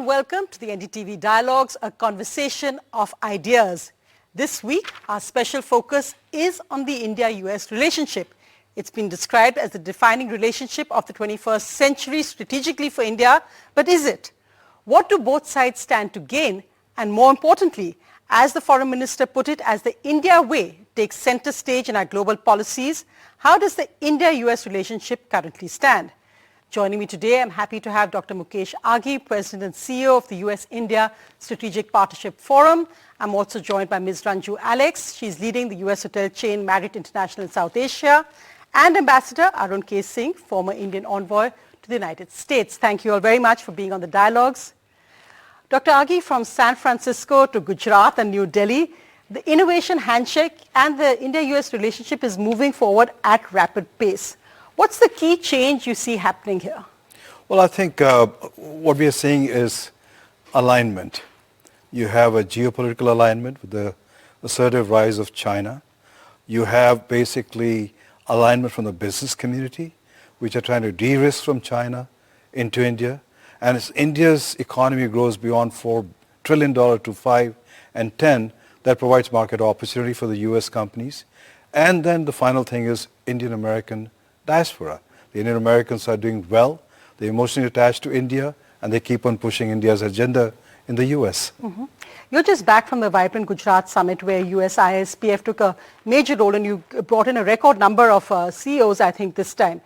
welcome to the NDTV Dialogues, a conversation of ideas. This week, our special focus is on the India-US relationship. It's been described as the defining relationship of the 21st century strategically for India, but is it? What do both sides stand to gain? And more importantly, as the Foreign Minister put it, as the India way takes center stage in our global policies, how does the India-US relationship currently stand? Joining me today, I'm happy to have Dr. Mukesh Aghi, President and CEO of the US-India Strategic Partnership Forum. I'm also joined by Ms. Ranju Alex. She's leading the US hotel chain Marriott International in South Asia. And Ambassador Arun K. Singh, former Indian envoy to the United States. Thank you all very much for being on the dialogues. Dr. Aghi, from San Francisco to Gujarat and New Delhi, the innovation handshake and the India-US relationship is moving forward at rapid pace. What's the key change you see happening here? Well, I think what we are seeing is alignment. You have a geopolitical alignment with the assertive rise of China. You have basically alignment from the business community, which are trying to de-risk from China into India. And as India's economy grows beyond $4 trillion to 5 and 10, that provides market opportunity for the US companies. And then the final thing is Indian-American diaspora. The Indian Americans are doing well. They're emotionally attached to India, and they keep on pushing India's agenda in the US. Mm-hmm. You're just back from the vibrant Gujarat summit where US ISPF took a major role, and you brought in a record number of CEOs, I think, this time.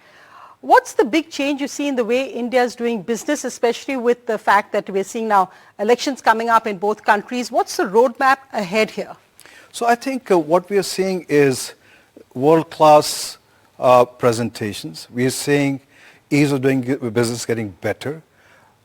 What's the big change you see in the way India is doing business, especially with the fact that we're seeing now elections coming up in both countries? What's the roadmap ahead here? So I think what we are seeing is world-class presentations. We are seeing ease of doing business getting better.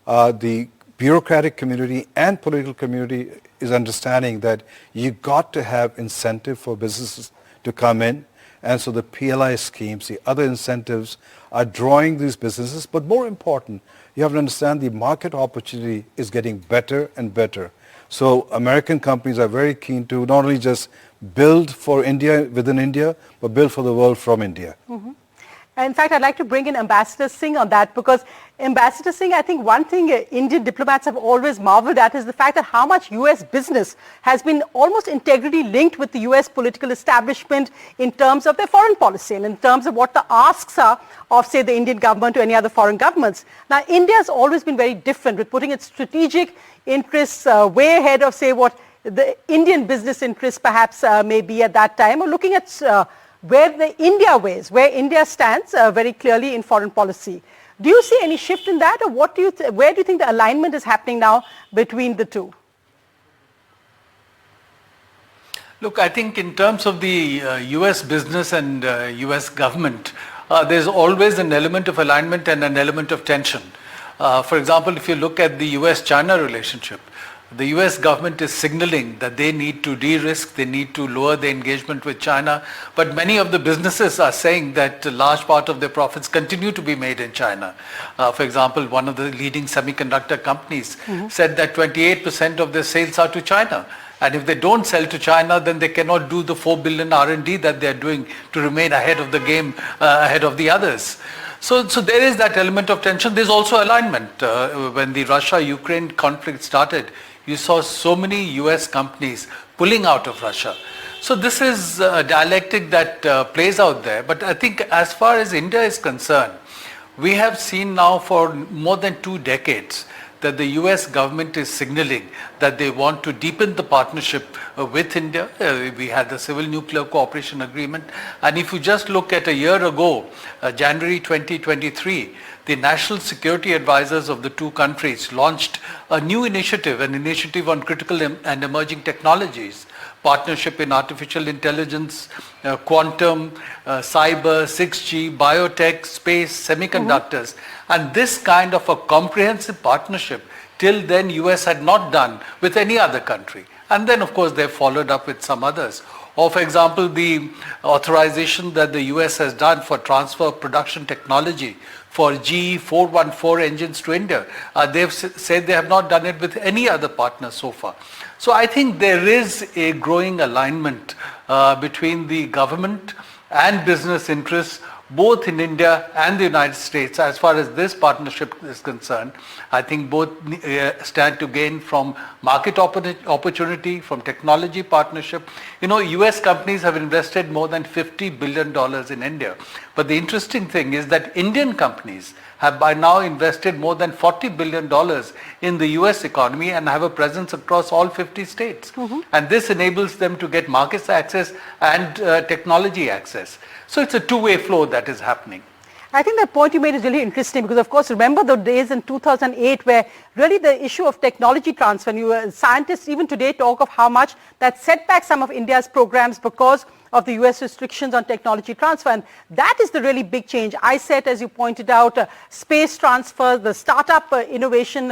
The bureaucratic community and political community is understanding that you got to have incentive for businesses to come in. And so the PLI schemes, the other incentives are drawing these businesses. But more important, you have to understand the market opportunity is getting better and better. So American companies are very keen to not only just build for India within India, but build for the world from India. Mm-hmm. In fact, I'd like to bring in Ambassador Singh on that, because Ambassador Singh, I think one thing Indian diplomats have always marveled at is the fact that how much US business has been almost integrally linked with the US political establishment in terms of their foreign policy and in terms of what the asks are of, say, the Indian government to any other foreign governments. Now, India has always been very different with putting its strategic interests way ahead of, say, what the Indian business interests perhaps may be at that time, or looking at where where India stands very clearly in foreign policy. Do you see any shift in that, or where do you think the alignment is happening now between the two? Look, I think in terms of the US business and US government, there's always an element of alignment and an element of tension. For example, if you look at the US-China relationship, the US government is signaling that they need to de-risk, they need to lower their engagement with China, but many of the businesses are saying that a large part of their profits continue to be made in China. For example, one of the leading semiconductor companies said that 28% of their sales are to China. And if they don't sell to China, then they cannot do the $4 billion R&D that they're doing to remain ahead of the game, ahead of the others. So there is that element of tension. There's also alignment. When the Russia-Ukraine conflict started, you saw so many US companies pulling out of Russia. So this is a dialectic that plays out there. But I think as far as India is concerned, we have seen now for more than 2 decades that the US government is signaling that they want to deepen the partnership with India. We had the Civil Nuclear Cooperation Agreement. And if you just look at a year ago, January 2023, the national security advisors of the two countries launched a new initiative, an initiative on critical and emerging technologies, partnership in artificial intelligence, quantum, cyber, 6G, biotech, space, semiconductors. And this kind of a comprehensive partnership till then US had not done with any other country. And then of course they followed up with some others. Or for example, the authorization that the US has done for transfer of production technology for GE 414 engines to India. They've said they have not done it with any other partner so far. So I think there is a growing alignment between the government and business interests both in India and the United States. As far as this partnership is concerned, I think both stand to gain from market opportunity, from technology partnership. You know, US companies have invested more than $50 billion in India. But the interesting thing is that Indian companies have by now invested more than $40 billion in the US economy and have a presence across all 50 states. And this enables them to get market access and technology access. So it's a two-way flow that is happening. I think that point you made is really interesting because, of course, remember the days in 2008 where really the issue of technology transfer, and scientists even today talk of how much that set back some of India's programs because of the US restrictions on technology transfer, and that is the really big change. I said, as you pointed out, space transfer, the startup innovation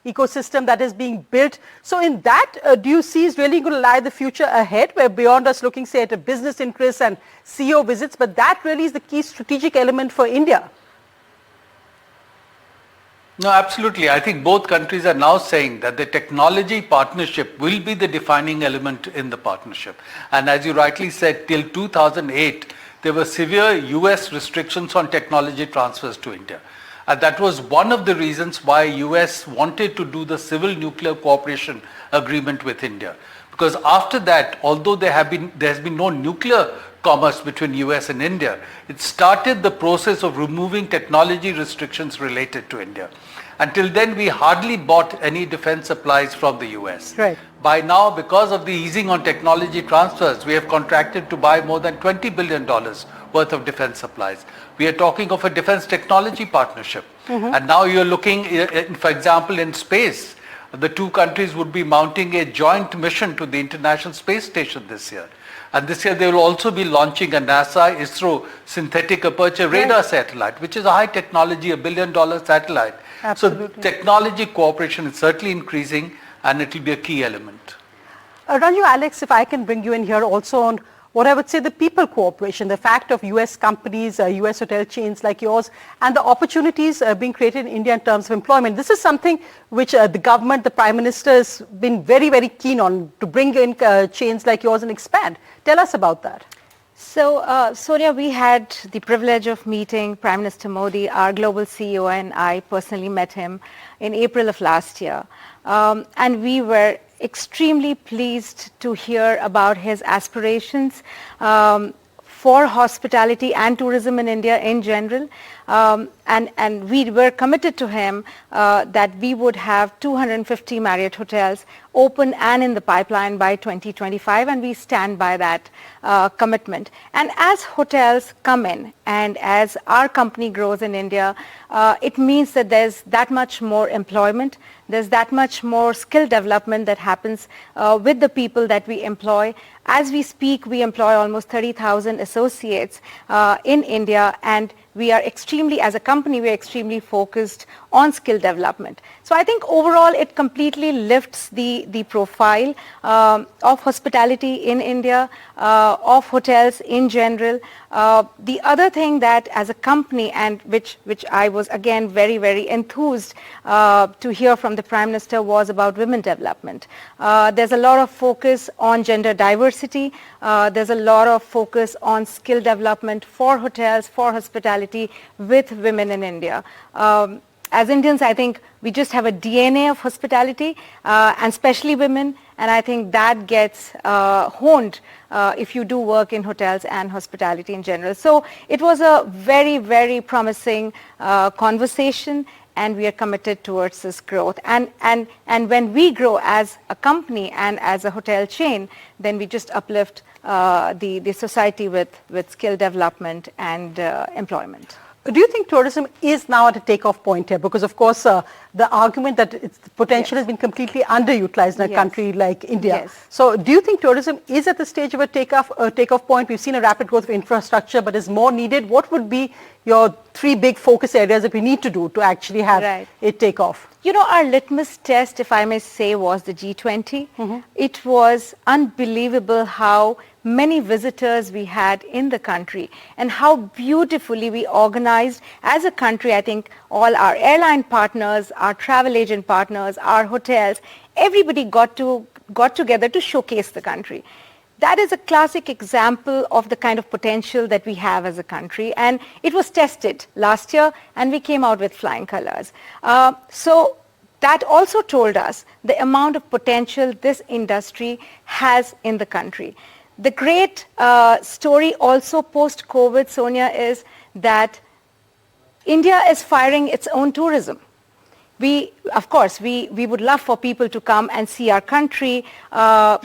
ecosystem that is being built. So in that, do you see is really going to lie the future ahead, where beyond us looking, say, at a business interests and CEO visits, but that really is the key strategic element for India? No, absolutely. I think both countries are now saying that the technology partnership will be the defining element in the partnership. And as you rightly said, till 2008, there were severe US restrictions on technology transfers to India. And that was one of the reasons why US wanted to do the civil nuclear cooperation agreement with India. Because after that, although there has been no nuclear commerce between US and India, it started the process of removing technology restrictions related to India. Until then, we hardly bought any defense supplies from the US. Right. By now, because of the easing on technology transfers, we have contracted to buy more than $20 billion worth of defense supplies. We are talking of a defense technology partnership. And now you're looking, for example, in space, the two countries would be mounting a joint mission to the International Space Station this year. And this year they will also be launching a NASA ISRO synthetic aperture radar satellite, which is a high technology, $1 billion satellite. Absolutely. So technology cooperation is certainly increasing, and it will be a key element. Ranju, Alex, if I can bring you in here also on what I would say the people cooperation, the fact of US companies, US hotel chains like yours, and the opportunities being created in India in terms of employment. This is something which the government, the Prime Minister has been very, very keen on to bring in chains like yours and expand. Tell us about that. So, Sonia, we had the privilege of meeting Prime Minister Modi. Our global CEO and I personally met him in April of last year. And we were extremely pleased to hear about his aspirations for hospitality and tourism in India in general. And we were committed to him that we would have 250 Marriott hotels open and in the pipeline by 2025, and we stand by that commitment. And as hotels come in and as our company grows in India, it means that there's that much more employment, there's that much more skill development that happens with the people that we employ. As we speak, we employ almost 30,000 associates in India, and we are extremely, as a company, we are extremely focused on skill development. So I think overall it completely lifts the profile of hospitality in India, of hotels in general. The other thing that as a company, and which I was again very, very enthused to hear from the Prime Minister, was about women development. There's a lot of focus on gender diversity. There's a lot of focus on skill development for hotels, for hospitality with women in India. As Indians, I think we just have a DNA of hospitality, and especially women, and I think that gets honed if you do work in hotels and hospitality in general. So it was a very, very promising conversation, and we are committed towards this growth. And when we grow as a company and as a hotel chain, then we just uplift the society with skill development and employment. Do you think tourism is now at a takeoff point here? Because, of course, the argument that its potential has been completely underutilized in a country like India. Yes. So do you think tourism is at the stage of a takeoff point? We've seen a rapid growth of infrastructure, but is more needed. What would be your three big focus areas that we need to do to actually have it take off? You know, our litmus test, if I may say, was the G20. It was unbelievable how many visitors we had in the country and how beautifully we organized as a country. I think all our airline partners, our travel agent partners, our hotels, everybody got together to showcase the country. that is a classic example of the kind of potential that we have as a country. And it was tested last year, and we came out with flying colors. So that also told us the amount of potential this industry has in the country. The great story also post-COVID, Sonia, is that India is firing its own tourism. Of course, we would love for people to come and see our country,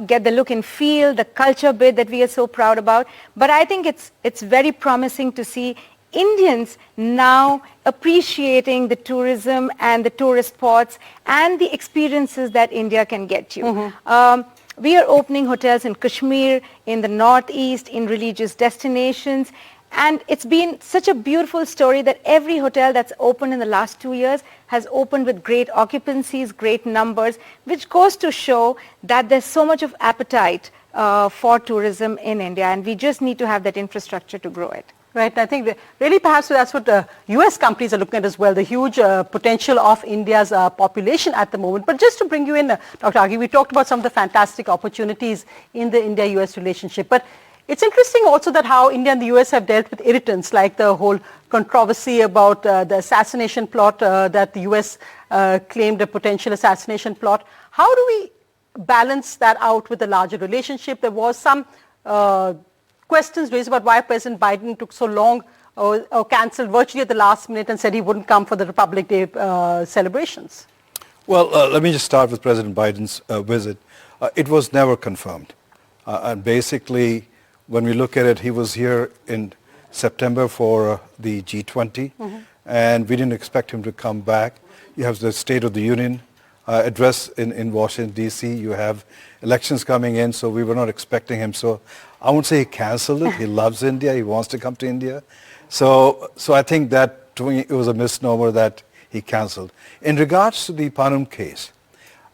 get the look and feel, the culture bit that we are so proud about. But I think it's very promising to see Indians now appreciating the tourism and the tourist spots and the experiences that India can get you. We are opening hotels in Kashmir, in the Northeast, in religious destinations. And it's been such a beautiful story that every hotel that's opened in the last 2 years has opened with great occupancies, great numbers, which goes to show that there's so much of appetite for tourism in India, and we just need to have that infrastructure to grow it. Right, I think really perhaps that's what US companies are looking at as well, the huge potential of India's population at the moment. But just to bring you in, Dr. Aghi, we talked about some of the fantastic opportunities in the India-US relationship. But it's interesting also that how India and the US have dealt with irritants, like the whole controversy about the assassination plot that the US claimed a potential assassination plot. How do we balance that out with the larger relationship? There was some questions raised about why President Biden took so long or cancelled virtually at the last minute and said he wouldn't come for the Republic Day celebrations. Well, let me just start with President Biden's visit. It was never confirmed. And basically, when we look at it, he was here in September for the G20, and we didn't expect him to come back. You have the State of the Union address in Washington, D.C. You have elections coming in, so we were not expecting him. So I won't say he canceled it. He loves India. He wants to come to India. So I think that to me, it was a misnomer that he canceled. In regards to the Panam case,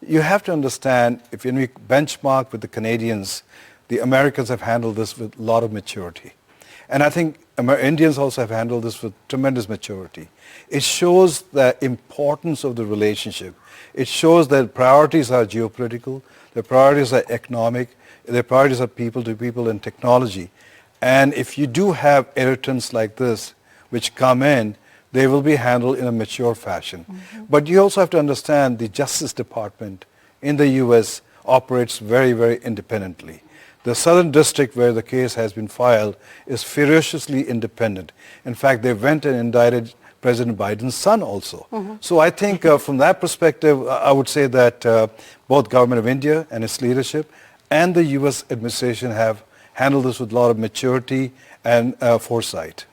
you have to understand, if you benchmark with the Canadians, the Americans have handled this with a lot of maturity. And I think Indians also have handled this with tremendous maturity. It shows the importance of the relationship. It shows that priorities are geopolitical, their priorities are economic, their priorities are people to people and technology. And if you do have irritants like this, which come in, they will be handled in a mature fashion. But you also have to understand the Justice Department in the U.S. operates very, very independently. The Southern District, where the case has been filed, is ferociously independent. In fact, they went and indicted President Biden's son also. So I think from that perspective, I would say that both Government of India and its leadership and the U.S. administration have handled this with a lot of maturity and foresight.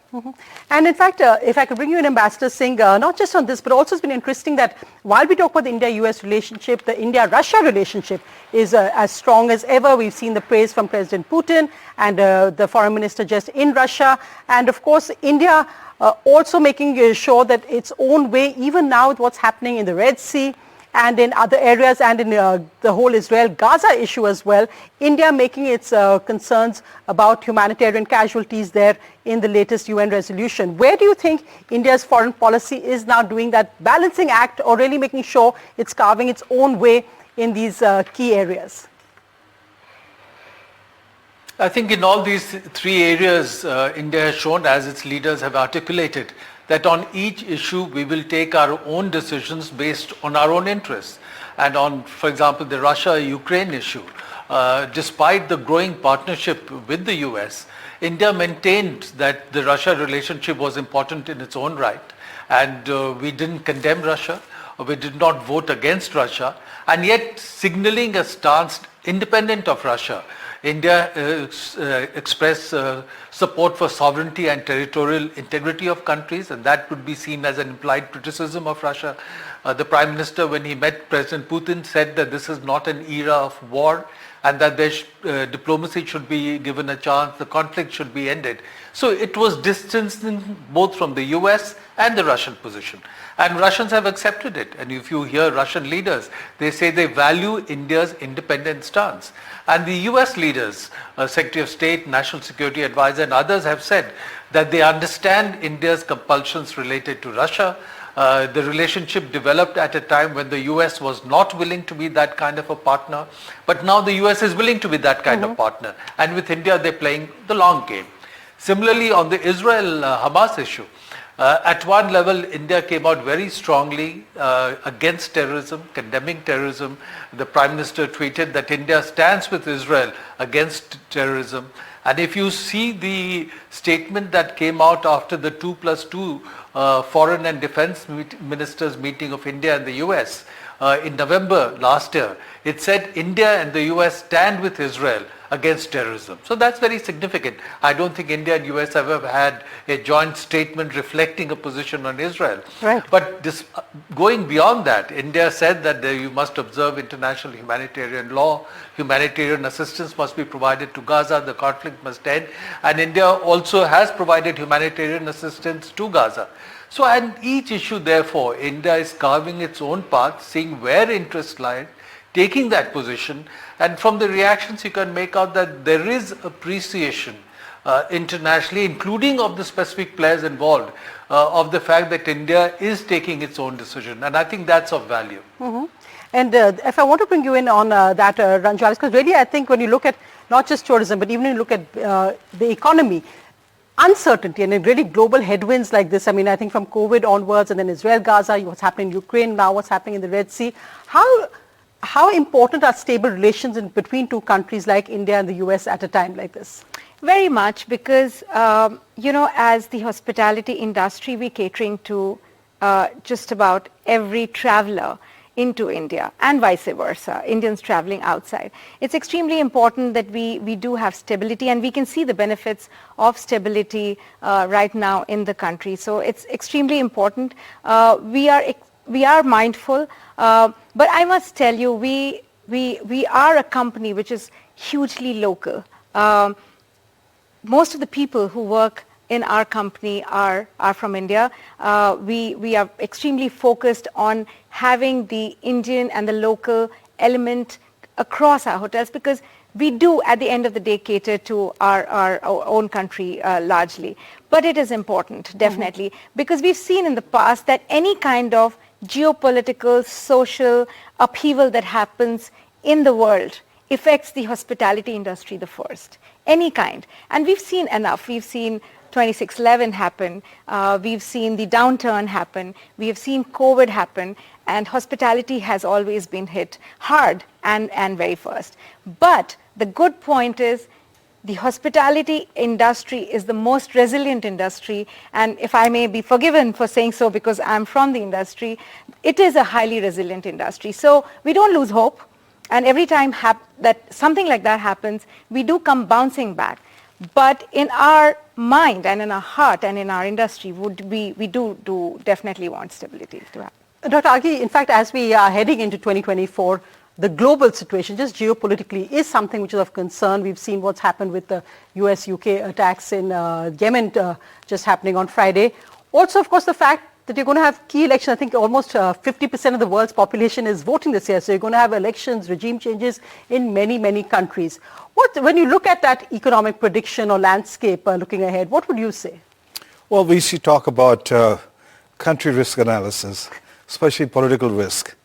And in fact, if I could bring you in, Ambassador Singh, not just on this, but also it's been interesting that while we talk about the India-US relationship, the India-Russia relationship is as strong as ever. We've seen the praise from President Putin and the foreign minister just in Russia. And of course, India also making sure that its own way, even now with what's happening in the Red Sea, and in other areas, and in the whole Israel-Gaza issue as well, India making its concerns about humanitarian casualties there in the latest UN resolution. Where do you think India's foreign policy is now doing that balancing act, or really making sure it's carving its own way in these key areas? I think in all these three areas, India has shown, as its leaders have articulated, that on each issue we will take our own decisions based on our own interests. And on, for example, the Russia-Ukraine issue, despite the growing partnership with the US, India maintained that the Russia relationship was important in its own right. And we didn't condemn Russia, we did not vote against Russia, and yet signaling a stance independent of Russia. India expressed support for sovereignty and territorial integrity of countries, and that would be seen as an implied criticism of Russia. The Prime Minister, when he met President Putin, said that this is not an era of war and that diplomacy should be given a chance, the conflict should be ended. So it was distancing both from the US and the Russian position. And Russians have accepted it. And if you hear Russian leaders, they say they value India's independent stance. And the US leaders, Secretary of State, National Security Advisor, and others have said that they understand India's compulsions related to Russia. The relationship developed at a time when the US was not willing to be that kind of a partner, but now the US is willing to be that kind of partner. And with India, they're playing the long game. Similarly, on the Israel-Hamas issue, at one level, India came out very strongly against terrorism, condemning terrorism. The Prime Minister tweeted that India stands with Israel against terrorism. And if you see the statement that came out after the 2+2 Foreign and Defense Ministers meeting of India and the US in November last year, it said India and the US stand with Israel against terrorism. So that's very significant. I don't think India and US have ever had a joint statement reflecting a position on Israel. Right. But this, going beyond that, India said that you must observe international humanitarian law, humanitarian assistance must be provided to Gaza, the conflict must end, and India also has provided humanitarian assistance to Gaza. So, and each issue, therefore, India is carving its own path, seeing where interests lie, taking that position, and from the reactions you can make out that there is appreciation internationally, including of the specific players involved, of the fact that India is taking its own decision, and I think that's of value. And if I want to bring you in on that, Ranjali, because really I think when you look at not just tourism, but even when you look at the economy, uncertainty and really global headwinds like this, I mean, I think from COVID onwards and then Israel, Gaza, what's happening in Ukraine, now what's happening in the Red Sea, how important are stable relations in between two countries like India and the US at a time like this? Very much, because, as the hospitality industry, we're catering to just about every traveler into India and vice versa, Indians traveling outside. It's extremely important that we do have stability, and we can see the benefits of stability right now in the country. So it's extremely important. We are mindful, but I must tell you, we are a company which is hugely local. Most of the people who work in our company are from India. We are extremely focused on having the Indian and the local element across our hotels, because we do at the end of the day cater to our own country largely. But it is important, definitely, because we've seen in the past that any kind of geopolitical, social upheaval that happens in the world affects the hospitality industry the first, any kind. And we've seen enough. We've seen 26/11 happen. We've seen the downturn happen. We have seen COVID happen, and hospitality has always been hit hard and very first. But the good point is, the hospitality industry is the most resilient industry, and if I may be forgiven for saying so because I'm from the industry, it is a highly resilient industry. So we don't lose hope, and every time that something like that happens, we do come bouncing back. But in our mind and in our heart and in our industry, we do definitely want stability to happen. Dr. Aghi, in fact, as we are heading into 2024, the global situation, just geopolitically, is something which is of concern. We've seen what's happened with the US-UK attacks in Yemen just happening on Friday. Also, of course, the fact that you're going to have key elections. I think almost 50% of the world's population is voting this year. So you're going to have elections, regime changes in many, many countries. When you look at that economic prediction or landscape looking ahead, what would you say? Well, we should talk about country risk analysis, especially political risk.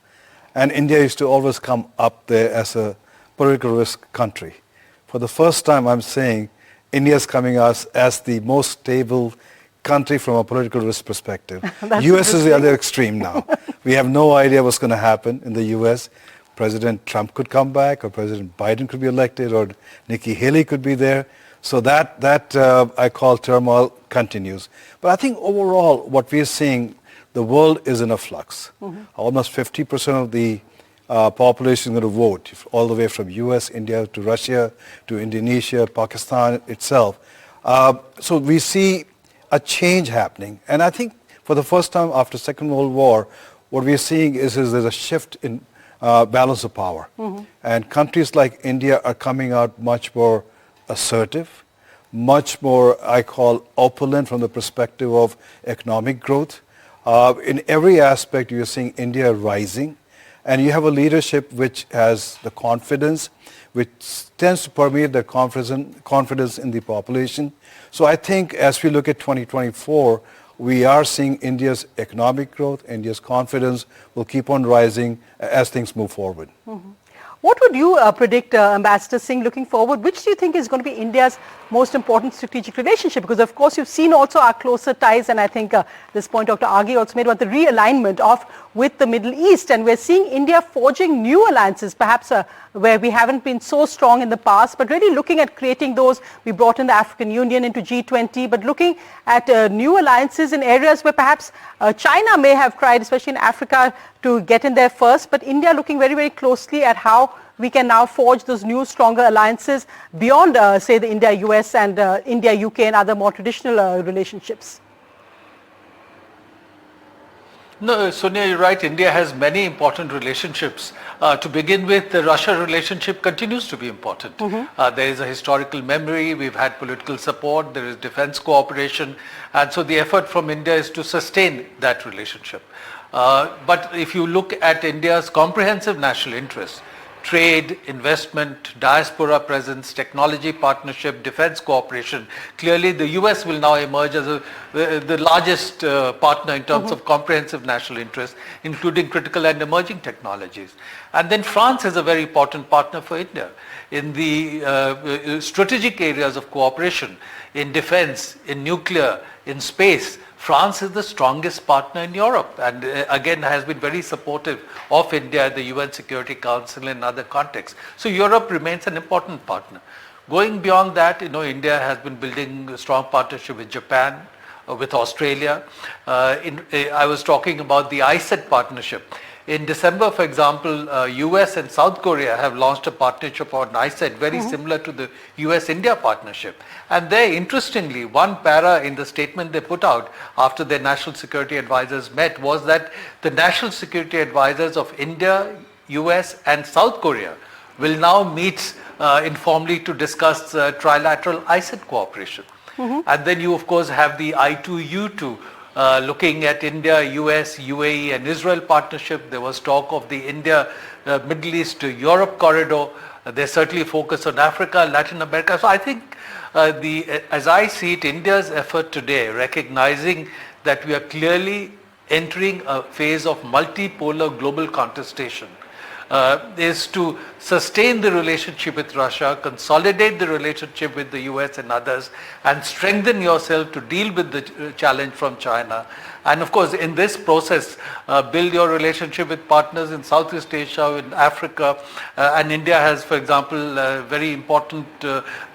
And India used to always come up there as a political risk country. For the first time, I'm saying India is coming us as the most stable country from a political risk perspective. US is the other extreme now. We have no idea what's going to happen in the US. President Trump could come back, or President Biden could be elected, or Nikki Haley could be there. So that I call turmoil continues. But I think overall what we are seeing, the world is in a flux. Almost 50% of the population is going to vote, all the way from US, India, to Russia, to Indonesia, Pakistan itself. So we see a change happening. And I think for the first time after Second World War, what we are seeing is there's a shift in balance of power. And countries like India are coming out much more assertive, much more, I call, opulent from the perspective of economic growth. In every aspect, you're seeing India rising. And you have a leadership which has the confidence, which tends to permeate the confidence in the population. So I think as we look at 2024, we are seeing India's economic growth, India's confidence will keep on rising as things move forward. What would you predict, Ambassador Singh, looking forward? Which do you think is going to be India's most important strategic relationship? Because, of course, you've seen also our closer ties, and I think this point Dr. Aghi also made about the realignment with the Middle East. And we're seeing India forging new alliances, perhaps where we haven't been so strong in the past, but really looking at creating those. We brought in the African Union into G20, but looking at new alliances in areas where perhaps China may have tried, especially in Africa, to get in there first, but India looking very, very closely at how we can now forge those new, stronger alliances beyond, say, the India-US and India-UK and other more traditional relationships. No, Sonia, you're right. India has many important relationships. To begin with, the Russia relationship continues to be important. There is a historical memory. We've had political support. There is defense cooperation. And so the effort from India is to sustain that relationship. But if you look at India's comprehensive national interests, trade, investment, diaspora presence, technology partnership, defense cooperation, clearly the US will now emerge as the largest partner in terms of comprehensive national interests, including critical and emerging technologies. And then France is a very important partner for India in the strategic areas of cooperation, in defense, in nuclear, in space. France is the strongest partner in Europe and again has been very supportive of India at the UN Security Council and other contexts. So Europe remains an important partner. Going beyond that, India has been building a strong partnership with Japan, with Australia. I was talking about the ISET partnership. In December, for example, US and South Korea have launched a partnership on ISET, very similar to the US-India partnership. And there, interestingly, one para in the statement they put out after their national security advisors met was that the national security advisors of India, US and South Korea will now meet informally to discuss trilateral ISET cooperation. And then you, of course, have the I2U2 looking at India, US, UAE and Israel partnership. There was talk of the India, Middle East to Europe corridor. There's certainly focus on Africa, Latin America. So I think as I see it, India's effort today, recognizing that we are clearly entering a phase of multipolar global contestation, is to sustain the relationship with Russia, consolidate the relationship with the US and others, and strengthen yourself to deal with the challenge from China. And of course, in this process, build your relationship with partners in Southeast Asia, in Africa, and India has, for example, very important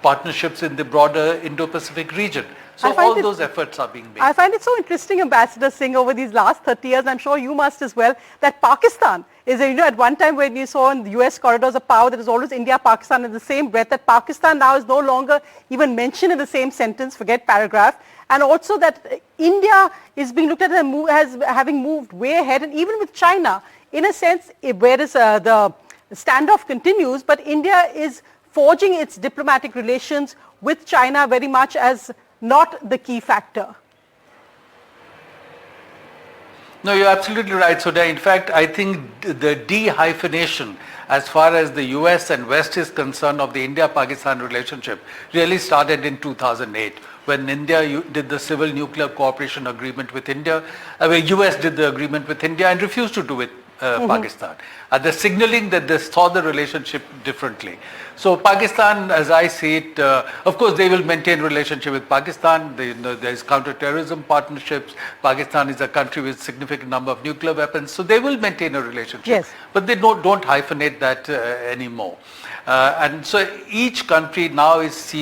partnerships in the broader Indo-Pacific region. So all those efforts are being made. I find it so interesting, Ambassador Singh, over these last 30 years, and I'm sure you must as well, that Pakistan is, at one time when you saw in the US corridors of power, there was always India, Pakistan in the same breath, that Pakistan now is no longer even mentioned in the same sentence, forget paragraph, and also that India is being looked at as having moved way ahead, and even with China, in a sense, whereas the standoff continues, but India is forging its diplomatic relations with China very much as not the key factor. No, you're absolutely right, Sudha. In fact, I think the de-hyphenation as far as the US and West is concerned of the India-Pakistan relationship really started in 2008 when India did the civil nuclear cooperation agreement with India, where US did the agreement with India and refused to do it Pakistan. They're signaling that they saw the relationship differently. So Pakistan, as I see it, of course they will maintain relationship with Pakistan. There's counter-terrorism partnerships. Pakistan is a country with significant number of nuclear weapons, so they will maintain a relationship. Yes. But they don't hyphenate that anymore. And so each country now is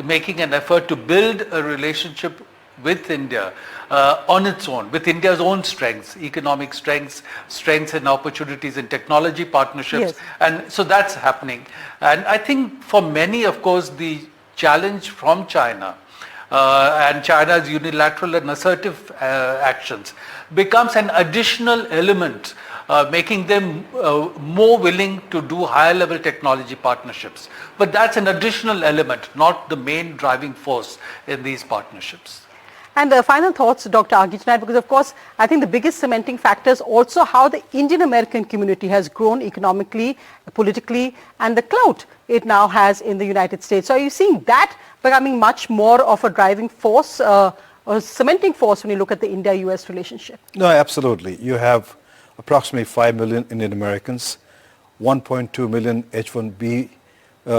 making an effort to build a relationship with India on its own, with India's own strengths, economic strengths and opportunities in technology partnerships. Yes. And so that's happening. And I think for many, of course, the challenge from China and China's unilateral and assertive actions becomes an additional element, making them more willing to do higher level technology partnerships. But that's an additional element, not the main driving force in these partnerships. And final thoughts, Dr. Aghi, tonight, because of course, I think the biggest cementing factor is also how the Indian American community has grown economically, politically, and the clout it now has in the United States. So are you seeing that becoming much more of a driving force or cementing force when you look at the India-US relationship? No, absolutely. You have approximately 5 million Indian Americans, 1.2 million H-1B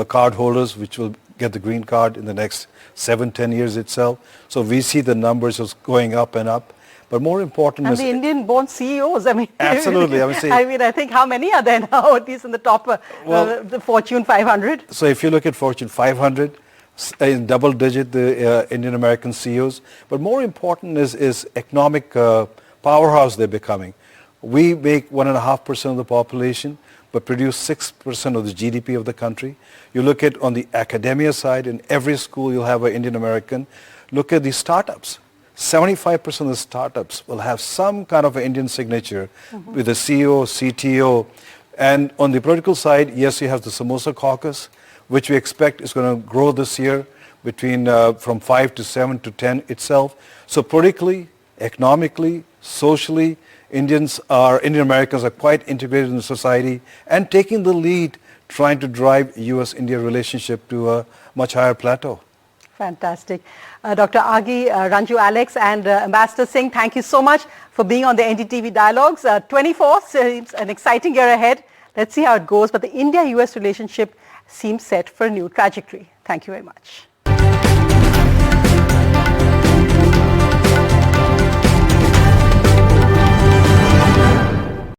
card holders, which will get the green card in the next 7-10 years itself. So we see the numbers just going up and up. But more important and is... the Indian-born CEOs, I mean... Absolutely. I think how many are there now, at least in the top, the Fortune 500? So if you look at Fortune 500, in double digit, the Indian American CEOs. But more important is economic powerhouse they're becoming. We make 1.5% of the population, but produce 6% of the GDP of the country. You look at on the academia side, in every school you'll have an Indian American. Look at the startups. 75% of the startups will have some kind of an Indian signature with the CEO, CTO. And on the political side, yes, you have the Samosa caucus, which we expect is going to grow this year between from 5 to 7 to 10 itself. So politically, economically, socially, Indian Americans are quite integrated in society and taking the lead, trying to drive US-India relationship to a much higher plateau. Fantastic. Dr. Aghi, Ranju Alex and Ambassador Singh, thank you so much for being on the NDTV Dialogues. 24 seems an exciting year ahead. Let's see how it goes. But the India-US relationship seems set for a new trajectory. Thank you very much.